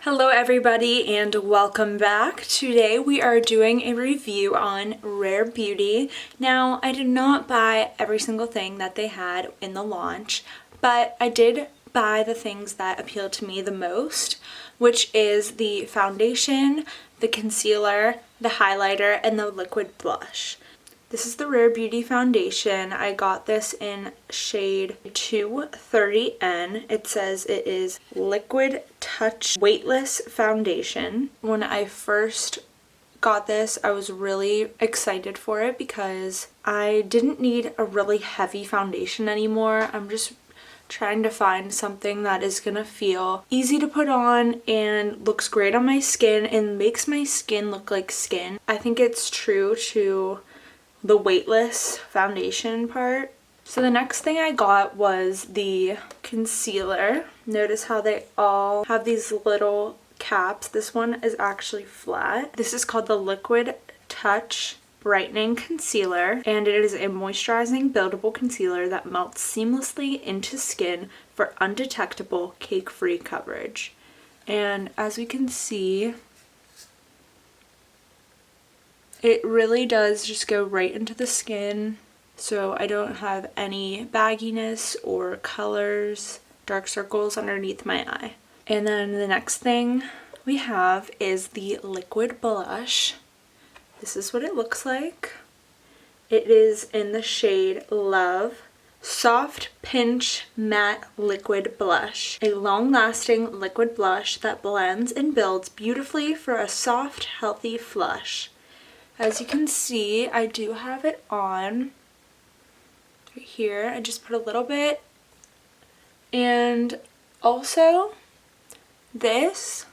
Hello everybody and welcome back. Today we are doing a review on Rare Beauty. Now, I did not buy every single thing that they had in the launch, but I did buy the things that appealed to me the most, which is the foundation, the concealer, the highlighter, and the liquid blush. This is the Rare Beauty foundation. I got this in shade 230N. It says it is Liquid Touch Weightless Foundation. When I first got this, I was really excited for it because I didn't need a really heavy foundation anymore. I'm just trying to find something that is gonna feel easy to put on and looks great on my skin and makes my skin look like skin. I think it's true to the weightless foundation part. So the next thing I got was the concealer. Notice how they all have these little caps. This one is actually flat. This is called the Liquid Touch Brightening Concealer, and it is a moisturizing buildable concealer that melts seamlessly into skin for undetectable cake-free coverage. And as we can see, it really does just go right into the skin, so I don't have any bagginess or colors, dark circles underneath my eye. And then the next thing we have is the liquid blush. This is what it looks like. It is in the shade Love Soft Pinch Matte Liquid Blush, a long-lasting liquid blush that blends and builds beautifully for a soft, healthy flush. As you can see, I do have it on right here. I just put a little bit. And also, this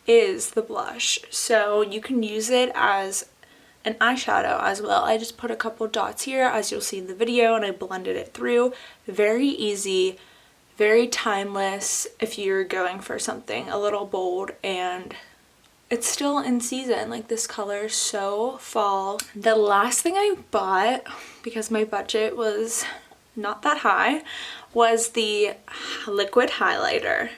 is the blush. So you can use it as an eyeshadow as well. I just put a couple dots here, as you'll see in the video, and I blended it through. Very easy, very timeless if you're going for something a little bold, and it's still in season. Like, this color is so fall. The last thing I bought, because my budget was not that high, was the liquid highlighter.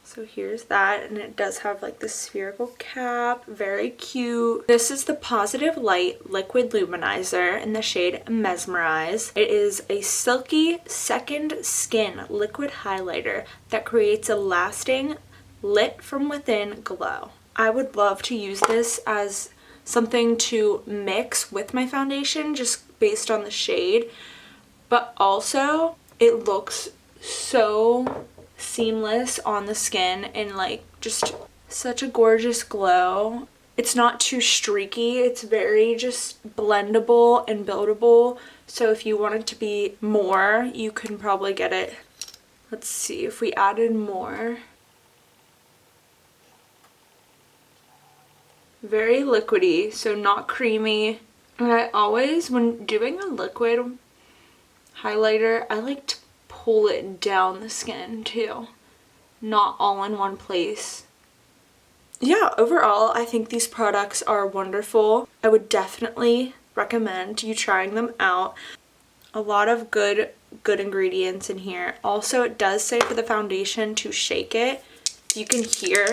So here's that, and it does have like the spherical cap, very cute. This is the Positive Light Liquid Luminizer in the shade Mesmerize. It is a silky second skin liquid highlighter that creates a lasting lit from within glow. I would love to use this as something to mix with my foundation just based on the shade, but also it looks so seamless on the skin and like just such a gorgeous glow. It's not too streaky, it's very just blendable and buildable, so if you want it to be more, you can probably get it. Let's see if we added more. Very liquidy, so not creamy. And I always, when doing a liquid highlighter, I like to pull it down the skin too, not all in one place. Yeah, overall, I think these products are wonderful. I would definitely recommend you trying them out. A lot of good ingredients in here. Also, it does say for the foundation to shake it. You can hear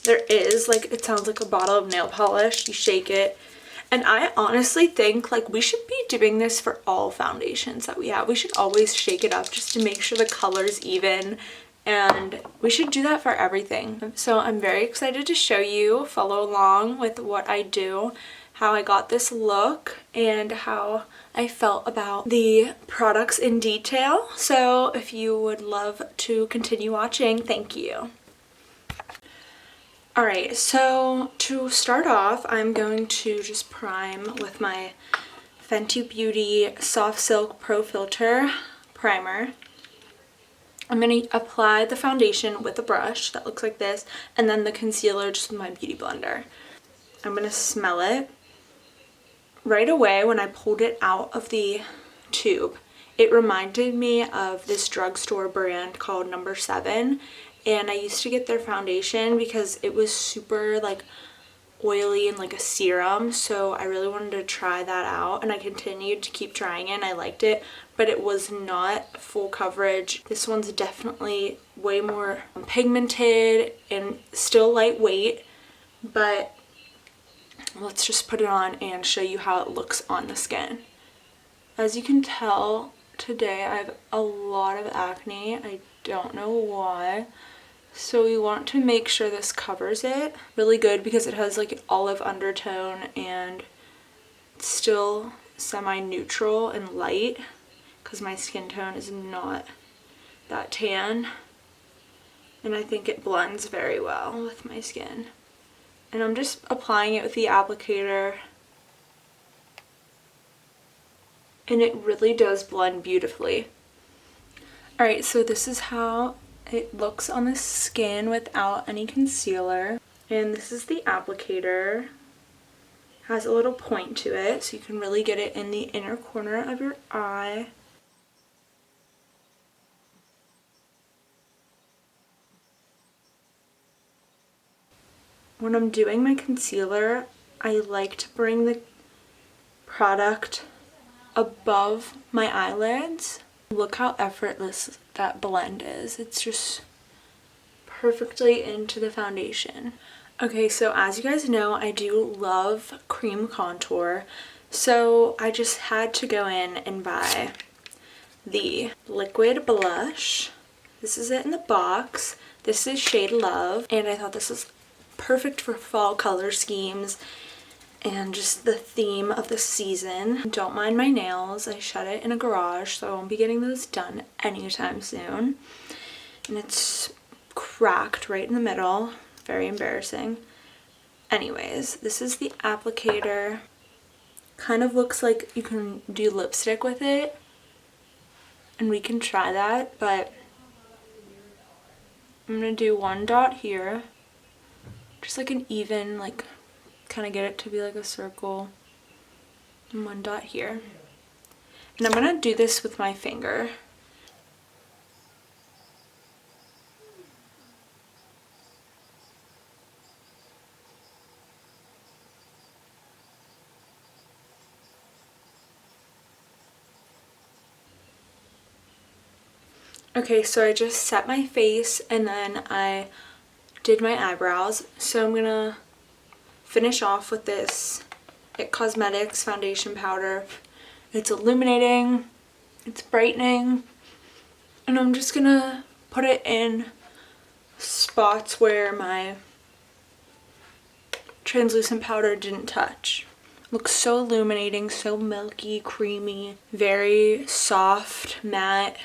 there is, like, it sounds like a bottle of nail polish. You shake it. And I honestly think, like, we should be doing this for all foundations that we have. We should always shake it up just to make sure the color's even. And we should do that for everything. So I'm very excited to show you, follow along with what I do, how I got this look, and how I felt about the products in detail. So if you would love to continue watching, thank you. Alright, so to start off, I'm going to just prime with my Fenty Beauty Soft Silk Pro Filter Primer. I'm going to apply the foundation with a brush that looks like this, and then the concealer just with my beauty blender. I'm going to smell it. Right away when I pulled it out of the tube, it reminded me of this drugstore brand called No. 7. And I used to get their foundation because it was super like oily and like a serum, so I really wanted to try that out, and I continued to keep trying it and I liked it, but it was not full coverage. This one's definitely way more pigmented and still lightweight, but let's just put it on and show you how it looks on the skin. As you can tell, today I have a lot of acne. I don't know why. So we want to make sure this covers it really good because it has like an olive undertone and it's still semi-neutral and light because my skin tone is not that tan. And I think it blends very well with my skin. And I'm just applying it with the applicator. And it really does blend beautifully. Alright, so this is how it looks on the skin without any concealer. And this is the applicator. It has a little point to it, so you can really get it in the inner corner of your eye. When I'm doing my concealer, I like to bring the product above my eyelids. Look how effortless that blend is. It's just perfectly into the foundation. Okay, so as you guys know, I do love cream contour. So I just had to go in and buy the liquid blush. This is it in the box. This is shade Love, and I thought this was perfect for fall color schemes and just the theme of the season. Don't mind my nails. I shut it in a garage, so I won't be getting those done anytime soon. And it's cracked right in the middle. Very embarrassing. Anyways, this is the applicator. Kind of looks like you can do lipstick with it. And we can try that, but I'm going to do one dot here. Just like an even, like, kind of get it to be like a circle. And one dot here. And I'm going to do this with my finger. Okay, so I just set my face and then I did my eyebrows. So I'm going to finish off with this IT Cosmetics foundation powder. It's illuminating, it's brightening, and I'm just gonna put it in spots where my translucent powder didn't touch. Looks so illuminating, so milky, creamy, very soft, matte.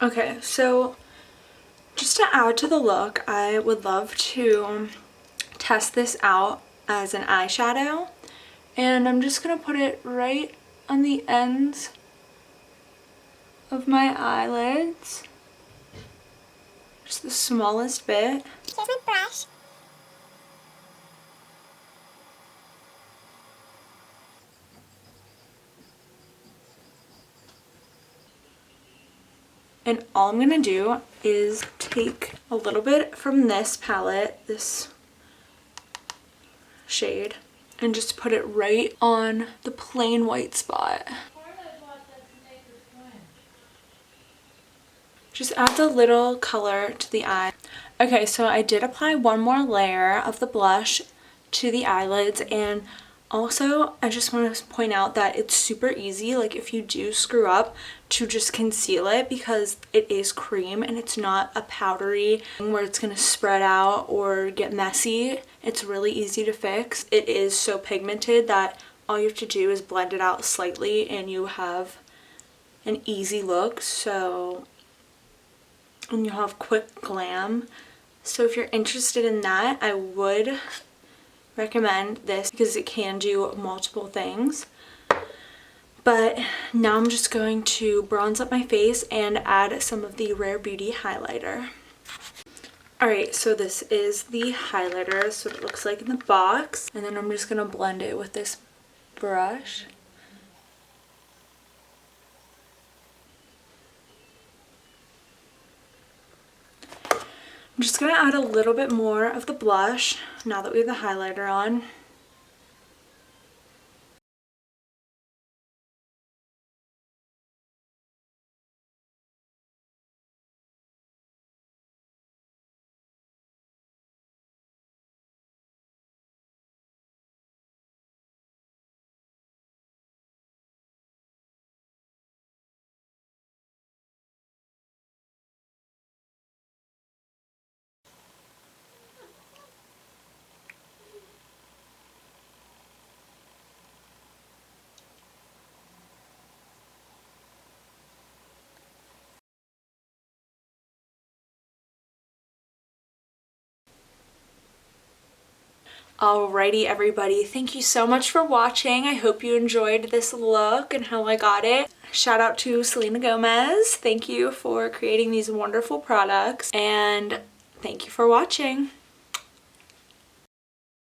Okay, so just to add to the look, I would love to test this out as an eyeshadow. And I'm just going to put it right on the ends of my eyelids. Just the smallest bit. Here's my brush. And all I'm going to do is take a little bit from this palette, this shade, and just put it right on the plain white spot. Just adds a little color to the eye. Okay, so I did apply one more layer of the blush to the eyelids, and also I just want to point out that it's super easy, like if you do screw up, to just conceal it because it is cream and it's not a powdery thing where it's going to spread out or get messy. It's really easy to fix. It is so pigmented that all you have to do is blend it out slightly and you have an easy look. And you'll have quick glam. So if you're interested in that, I would recommend this because it can do multiple things. But now I'm just going to bronze up my face and add some of the Rare Beauty highlighter. Alright, so this is the highlighter. This is what it looks like in the box. And then I'm just going to blend it with this brush. I'm just going to add a little bit more of the blush now that we have the highlighter on. Alrighty everybody, thank you so much for watching. I hope you enjoyed this look and how I got it. Shout out to Selena Gomez. Thank you for creating these wonderful products, and thank you for watching.